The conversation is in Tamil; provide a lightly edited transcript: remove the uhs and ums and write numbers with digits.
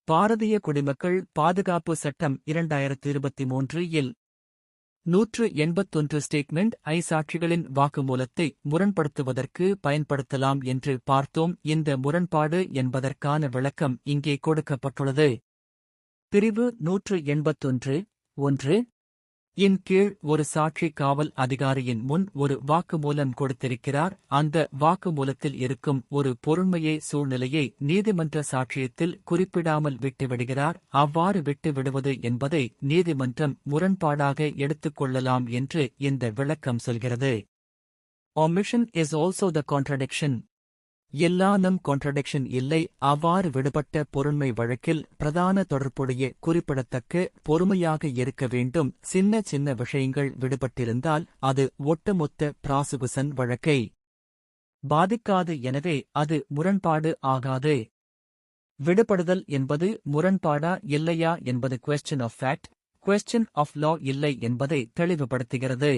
பாரதிய குடிமக்கள் பாதுகாப்பு சட்டம் 2023 இல் 181 ஸ்டேட்மெண்ட் ஐ சாட்சிகளின் வாக்குமூலத்தை முரண்படுத்துவதற்கு பயன்படுத்தலாம் என்று பார்த்தோம். இந்த முரண்பாடு என்பதற்கான விளக்கம் இங்கே கொடுக்கப்பட்டுள்ளது. பிரிவு 181(1) இன் கீழ் ஒரு சாட்சி காவல் அதிகாரியின் முன் ஒரு வாக்குமூலம் கொடுத்திருக்கிறார். அந்த வாக்குமூலத்தில் இருக்கும் ஒரு பொருண்மையை சூழ்நிலையை நீதிமன்ற சாட்சியத்தில் குறிப்பிடாமல் விட்டுவிடுகிறார். அவ்வாறு விட்டுவிடுவது என்பதை நீதிமன்றம் முரண்பாடாக எடுத்துக்கொள்ளலாம் என்று இந்த விளக்கம் சொல்கிறது. Omission is also the contradiction. எல்லானும் கான்ட்ரடிக்ஷன் இல்லை. அவ்வாறு விடுபட்ட பொருண்மை வழக்கில் பிரதான தொடர்புடைய குறிப்பிடத்தக்க பொறுமையாக இருக்க வேண்டும். சின்ன சின்ன விஷயங்கள் விடுபட்டிருந்தால் அது ஒட்டுமொத்த பிராசிகுசன் வழக்கை பாதிக்காது. எனவே அது முரண்பாடு ஆகாது. விடுபடுதல் என்பது முரண்பாடா இல்லையா என்பது question of fact, question of law இல்லை என்பதை தெளிவுபடுத்துகிறது.